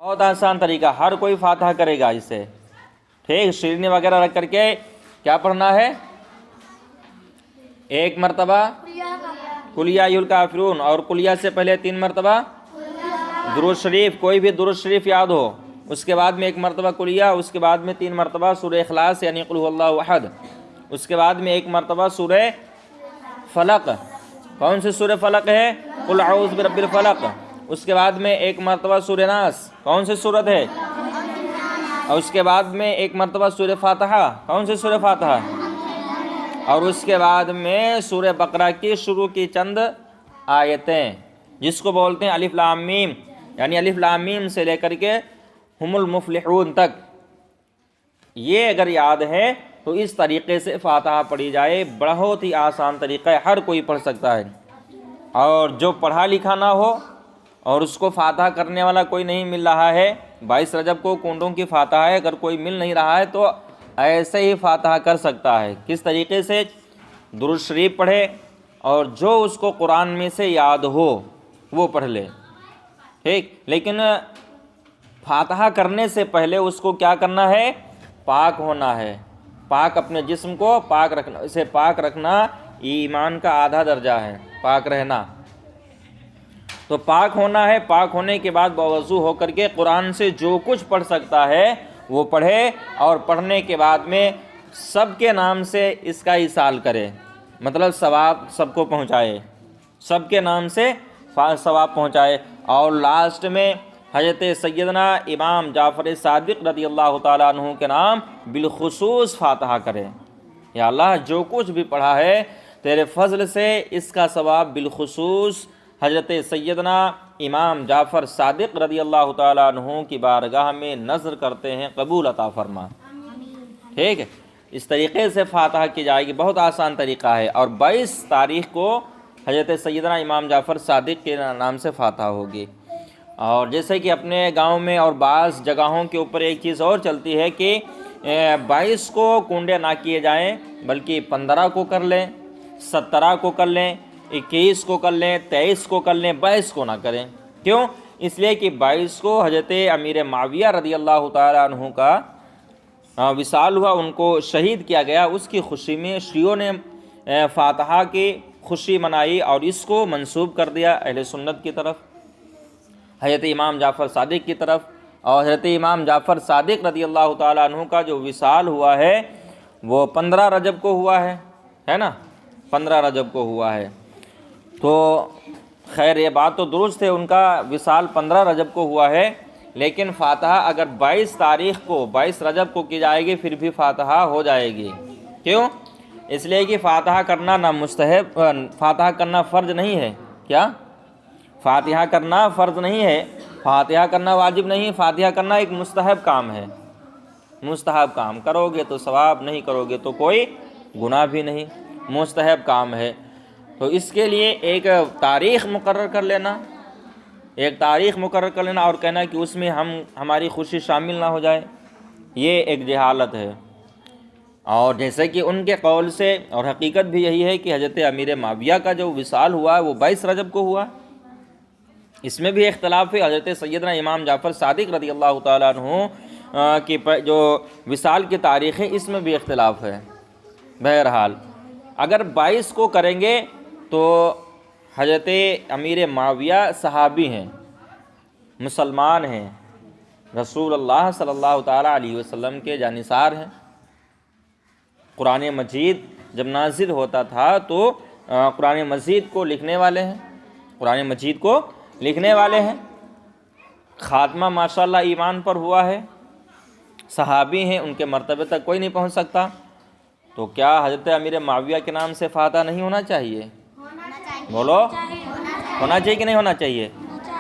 بہت آسان طریقہ، ہر کوئی فاتحہ کرے گا اس سے، ٹھیک. شیرنی وغیرہ رکھ کر کے کیا پڑھنا ہے؟ ایک مرتبہ قل یا ایھا الکافرون، اور قل یا سے پہلے 3 مرتبہ درود شریف، کوئی بھی درود شریف یاد ہو. اس کے بعد میں 1 مرتبہ قل یا، اس کے بعد میں 3 مرتبہ سورہ اخلاص یعنی قل ھو اللہ احد. اس کے بعد میں 1 مرتبہ سورہ فلق. کون سی سورہ فلق ہے؟ قل اعوذ برب الفلق. اس کے بعد میں 1 مرتبہ سورہ ناس. کون سی سورت ہے؟ اور اس کے بعد میں 1 مرتبہ سورہ فاتحہ. کون سی سورہ فاتحہ؟ اور اس کے بعد میں سورہ بقرہ کی شروع کی چند آیتیں، جس کو بولتے ہیں الف لام میم، یعنی الف لام میم سے لے کر کے ہم المفلحون تک. یہ اگر یاد ہے تو اس طریقے سے فاتحہ پڑھی جائے. بہت ہی آسان طریقہ ہے، ہر کوئی پڑھ سکتا ہے. اور جو پڑھا لکھا نہ ہو اور اس کو فاتحہ کرنے والا کوئی نہیں مل رہا ہے، 22 رجب کو کنڈوں کی فاتحہ ہے، اگر کوئی مل نہیں رہا ہے تو ایسے ہی فاتحہ کر سکتا ہے. کس طریقے سے؟ درود شریف پڑھے اور جو اس کو قرآن میں سے یاد ہو وہ پڑھ لے، ٹھیک. لیکن فاتحہ کرنے سے پہلے اس کو کیا کرنا ہے؟ پاک ہونا ہے. پاک، اپنے جسم کو پاک رکھنا. اسے پاک رکھنا ایمان کا آدھا درجہ ہے، پاک رہنا. تو پاک ہونا ہے. پاک ہونے کے بعد باوضو ہو کر کے قرآن سے جو کچھ پڑھ سکتا ہے وہ پڑھے، اور پڑھنے کے بعد میں سب کے نام سے اس کا ایصال کرے، مطلب ثواب سب کو پہنچائے، سب کے نام سے ثواب پہنچائے. اور لاسٹ میں حضرت سیدنا امام جعفر صادق رضی اللہ تعالیٰ عنہ کے نام بالخصوص فاتحہ کرے. یا اللہ جو کچھ بھی پڑھا ہے تیرے فضل سے اس کا ثواب بالخصوص حضرت سیدنا امام جعفر صادق رضی اللہ تعالیٰ عنہ کی بارگاہ میں نذر کرتے ہیں، قبول عطا فرما. ٹھیک ہے، اس طریقے سے فاتحہ کی جائے گی. بہت آسان طریقہ ہے. اور 22 تاریخ کو حضرت سیدنا امام جعفر صادق کے نام سے فاتحہ ہوگی. اور جیسے کہ اپنے گاؤں میں اور بعض جگہوں کے اوپر ایک چیز اور چلتی ہے کہ 22 کو کنڈے نہ کیے جائیں، بلکہ 15 کو کر لیں، 17 کو کر لیں، 21 کو کر لیں، 23 کو کر لیں، 22 کو نہ کریں. کیوں؟ اس لیے کہ 22 کو حضرت امیر معاویہ رضی اللہ تعالیٰ عنہ کا وصال ہوا، ان کو شہید کیا گیا. اس کی خوشی میں شیعوں نے فاتحہ کی خوشی منائی اور اس کو منسوب کر دیا اہل سنت کی طرف، حضرت امام جعفر صادق کی طرف. اور حضرت امام جعفر صادق رضی اللہ تعالیٰ عنہ کا جو وصال ہوا ہے وہ 15 رجب کو ہوا ہے نا، 15 رجب کو ہوا ہے. تو خیر یہ بات تو درست ہے، ان کا وصال 15 رجب کو ہوا ہے. لیکن فاتحہ اگر 22 تاریخ کو 22 رجب کو کی جائے گی پھر بھی فاتحہ ہو جائے گی. کیوں؟ اس لیے کہ فاتحہ کرنا نہ مستحب، فاتحہ کرنا فرض نہیں ہے. کیا؟ فاتحہ کرنا فرض نہیں ہے، فاتحہ کرنا واجب نہیں، فاتحہ کرنا ایک مستحب کام ہے. مستحب کام کرو گے تو ثواب، نہیں کرو گے تو کوئی گناہ بھی نہیں، مستحب کام ہے. تو اس کے لیے ایک تاریخ مقرر کر لینا، ایک تاریخ مقرر کر لینا اور کہنا کہ اس میں ہماری خوشی شامل نہ ہو جائے، یہ ایک جہالت ہے. اور جیسے کہ ان کے قول سے، اور حقیقت بھی یہی ہے کہ حضرت امیر معاویہ کا جو وصال ہوا ہے وہ 22 رجب کو ہوا. اس میں بھی اختلاف ہے. حضرت سیدنا امام جعفر صادق رضی اللہ تعالیٰ عنہ کی جو وصال کی تاریخ ہے اس میں بھی اختلاف ہے. بہرحال اگر 22 کو کریں گے تو حضرت امیر معاویہ صحابی ہیں، مسلمان ہیں، رسول اللہ صلی اللہ تعالیٰ علیہ وسلم کے جانثار ہیں. قرآن مجید جب نازل ہوتا تھا تو قرآن مجید کو لکھنے والے ہیں، قرآن مجید کو لکھنے والے ہیں. خاتمہ ماشاءاللہ ایمان پر ہوا ہے، صحابی ہیں، ان کے مرتبے تک کوئی نہیں پہنچ سکتا. تو کیا حضرت امیر معاویہ کے نام سے فاتحہ نہیں ہونا چاہیے؟ بولو، ہونا چاہیے کہ نہیں ہونا چاہیے؟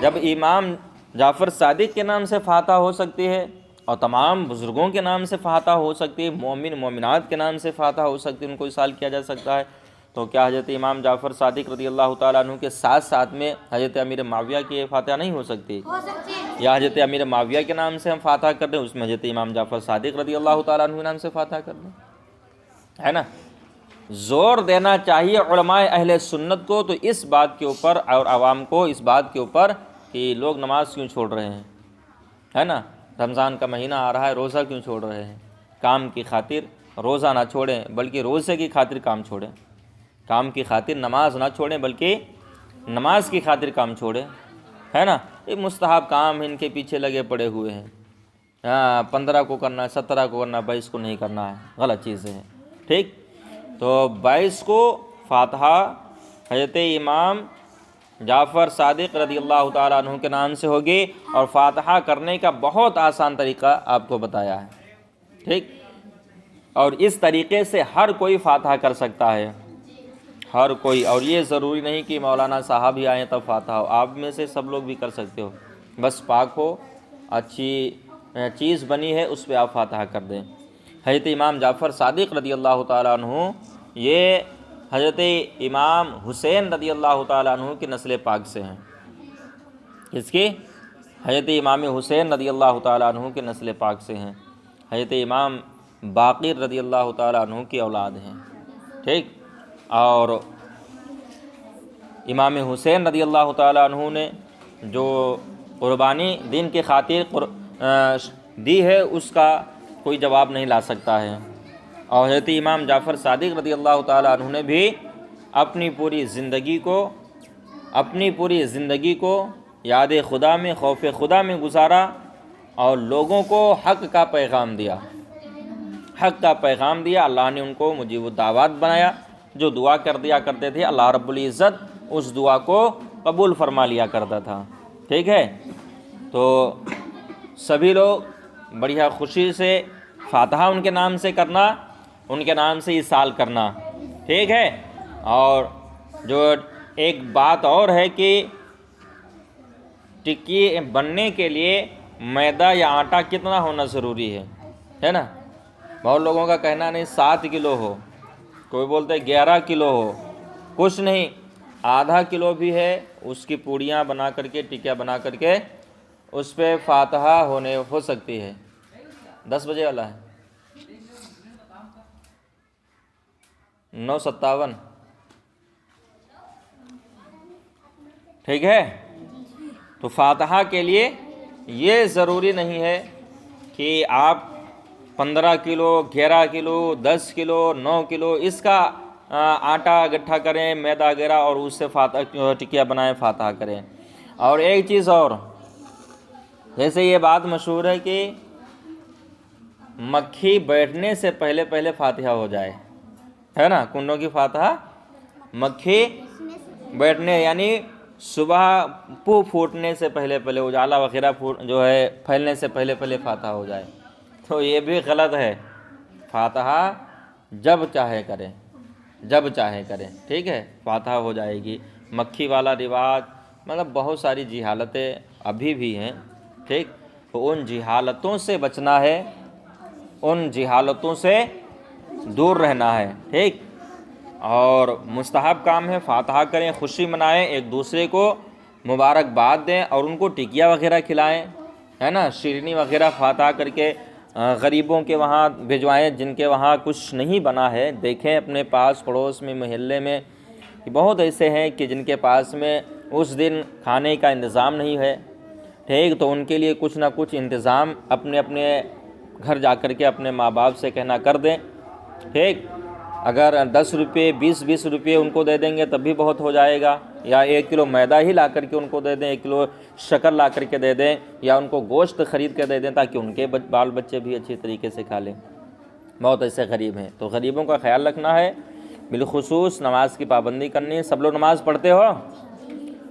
جب امام جعفر صادق کے نام سے فاتحہ ہو سکتی ہے اور تمام بزرگوں کے نام سے فاتحہ ہو سکتی ہے، مومن مومنات کے نام سے فاتحہ ہو سکتی ہے، ان کو اصال کیا جا سکتا ہے، تو کیا حضرت امام جعفر صادق رضی اللہ تعالیٰ عنہ کے ساتھ ساتھ میں حضرت امیر معاویہ کی فاتحہ نہیں ہو سکتی؟ یا حضرت امیر معاویہ کے نام سے ہم فاتحہ کر دیں، اس میں حضرت امام جعفر صادق رضی اللہ تعالیٰ عنہ کے نام سے فاتحہ کر دیں، ہے نا؟ زور دینا چاہیے علماء اہل سنت کو تو اس بات کے اوپر، اور عوام کو اس بات کے اوپر کہ لوگ نماز کیوں چھوڑ رہے ہیں، ہے نا، رمضان کا مہینہ آ رہا ہے، روزہ کیوں چھوڑ رہے ہیں؟ کام کی خاطر روزہ نہ چھوڑیں بلکہ روزے کی خاطر کام چھوڑیں، کام کی خاطر نماز نہ چھوڑیں بلکہ نماز کی خاطر کام چھوڑیں، ہے نا۔ یہ مستحب کام ان کے پیچھے لگے پڑے ہوئے ہیں، 15 کو کرنا ہے، 17 کو کرنا ہے، 22 کو نہیں کرنا ہے، غلط چیزیں ہیں، ٹھیک۔ تو 22 کو فاتحہ حضرت امام جعفر صادق رضی اللہ تعالیٰ عنہ کے نام سے ہوگی، اور فاتحہ کرنے کا بہت آسان طریقہ آپ کو بتایا ہے، ٹھیک۔ اور اس طریقے سے ہر کوئی فاتحہ کر سکتا ہے، ہر کوئی، اور یہ ضروری نہیں کہ مولانا صاحب ہی آئیں تب فاتحہ ہو، آپ میں سے سب لوگ بھی کر سکتے ہو، بس پاک ہو، اچھی چیز بنی ہے اس پہ آپ فاتحہ کر دیں۔ حضرت امام جعفر صادق رضی اللہ تعالیٰ عنہ یہ حضرت امام حسین رضی اللہ تعالیٰ عنہ کی نسل پاک سے ہیں، کس کی؟ حضرت امام حسین رضی اللہ تعالیٰ عنہ کے نسل پاک سے ہیں، حضرت امام باقر رضی اللہ تعالیٰ عنہ کی اولاد ہیں، ٹھیک۔ اور امام حسین رضی اللہ تعالیٰ عنہ نے جو قربانی دین کی خاطر دی ہے اس کا کوئی جواب نہیں لا سکتا ہے، اور حضرت امام جعفر صادق رضی اللہ تعالیٰ عنہ نے بھی اپنی پوری زندگی کو یاد خدا میں، خوف خدا میں گزارا، اور لوگوں کو حق کا پیغام دیا، اللہ نے ان کو مجیب الدعوات بنایا، جو دعا کر دیا کرتے تھے اللہ رب العزت اس دعا کو قبول فرما لیا کرتا تھا، ٹھیک ہے۔ تو سبھی لوگ بڑھیا خوشی سے فاتحہ ان کے نام سے کرنا، ان کے نام سے اِسال کرنا، ٹھیک ہے۔ اور جو ایک بات اور ہے کہ ٹکی بننے کے لیے میدا یا آٹا کتنا ہونا ضروری ہے نا۔ بہت لوگوں کا کہنا نہیں 7 کلو ہو، کوئی بولتے 11 کلو ہو، کچھ نہیں، آدھا کلو بھی ہے، اس کی پوڑیاں بنا کر کے، ٹکیاں بنا کر کے اس پہ فاتحہ ہو سکتی ہے۔ 10 بجے والا ہے 9:57، ٹھیک ہے۔ تو فاتحہ کے لیے یہ ضروری نہیں ہے کہ آپ 15 کلو، 11 کلو، 10 کلو، 9 کلو اس کا آٹا گٹھا کریں، میدا وغیرہ، اور اس سے فاتحہ ٹکیا بنائیں، فاتحہ کریں۔ اور ایک چیز اور، جیسے یہ بات مشہور ہے کہ مکھی بیٹھنے سے پہلے فاتحہ ہو جائے، ہے نا، کنڈوں کی فاتحہ مکھی بیٹھنے یعنی صبح پھوٹنے سے پہلے اجالا وغیرہ جو ہے پھیلنے سے پہلے فاتحہ ہو جائے، تو یہ بھی غلط ہے۔ فاتحہ جب چاہے کریں، ٹھیک ہے، فاتحہ ہو جائے گی۔ مکھی والا رواج مطلب بہت ساری جہالتیں ابھی بھی ہیں، ٹھیک، تو ان جہالتوں سے بچنا ہے، ان جہالتوں سے دور رہنا ہے، ٹھیک۔ اور مستحب کام ہے، فاتحہ کریں، خوشی منائیں، ایک دوسرے کو مبارکباد دیں، اور ان کو ٹکیا وغیرہ کھلائیں، ہے نا، شیرینی وغیرہ فاتحہ کر کے غریبوں کے وہاں بھجوائیں، جن کے وہاں کچھ نہیں بنا ہے۔ دیکھیں اپنے پاس پڑوس میں، محلے میں بہت ایسے ہیں کہ جن کے پاس میں اس دن کھانے کا انتظام نہیں ہے، ٹھیک، تو ان کے لیے کچھ نہ کچھ انتظام اپنے گھر جا کر کے اپنے ماں باپ سے کہنا کر دیں، ٹھیک۔ اگر 10 روپے 20 روپے ان کو دے دیں گے تب بھی بہت ہو جائے گا، یا 1 کلو میدا ہی لا کر کے ان کو دے دیں، 1 کلو شکر لا کر کے دے دیں، یا ان کو گوشت خرید کے دے دیں تاکہ ان کے بال بچے بھی اچھی طریقے سے کھا لیں۔ بہت ایسے غریب ہیں، تو غریبوں کا خیال رکھنا ہے، بالخصوص نماز کی پابندی کرنی ہے۔ سب لوگ نماز پڑھتے ہو؟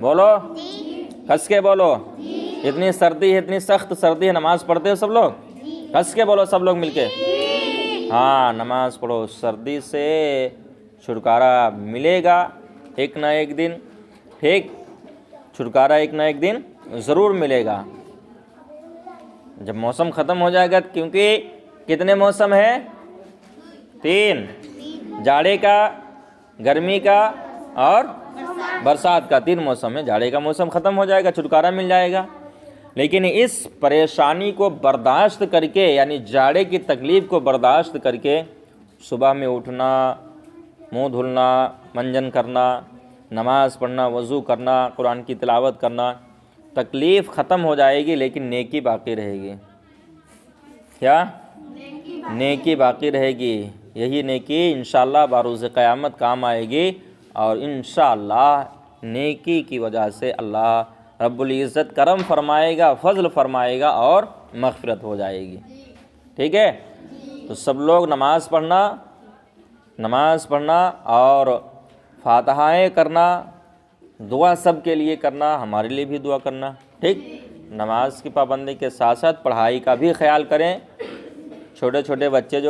بولو، کس کے بولو، اتنی سردی ہے، اتنی سخت سردی ہے، نماز پڑھتے ہو سب لوگ؟ کس کے بولو سب لوگ مل کے، ہاں نماز پڑھو، سردی سے چھٹکارا ملے گا ایک نہ ایک دن، ٹھیک، چھٹکارا ایک نہ ایک دن ضرور ملے گا جب موسم ختم ہو جائے گا، کیونکہ کتنے موسم ہیں؟ 3، جاڑے کا، گرمی کا اور برسات کا، 3 موسم ہے۔ جاڑے کا موسم ختم ہو جائے گا، چھٹکارا مل جائے گا، لیکن اس پریشانی کو برداشت کر کے، یعنی جاڑے کی تکلیف کو برداشت کر کے صبح میں اٹھنا، منہ دھلنا، منجن کرنا، نماز پڑھنا، وضو کرنا، قرآن کی تلاوت کرنا، تکلیف ختم ہو جائے گی لیکن نیکی باقی رہے گی. کیا؟ نیکی باقی رہے گی. یہی نیکی انشاءاللہ بروز قیامت کام آئے گی، اور انشاءاللہ نیکی کی وجہ سے اللہ رب العزت کرم فرمائے گا، فضل فرمائے گا اور مغفرت ہو جائے گی. ٹھیک ہے؟ تو سب لوگ نماز پڑھنا اور فاتحائیں کرنا، دعا سب کے لیے کرنا، ہمارے لیے بھی دعا کرنا. ٹھیک؟ نماز کی پابندی کے ساتھ ساتھ پڑھائی کا بھی خیال کریں. چھوٹے چھوٹے بچے جو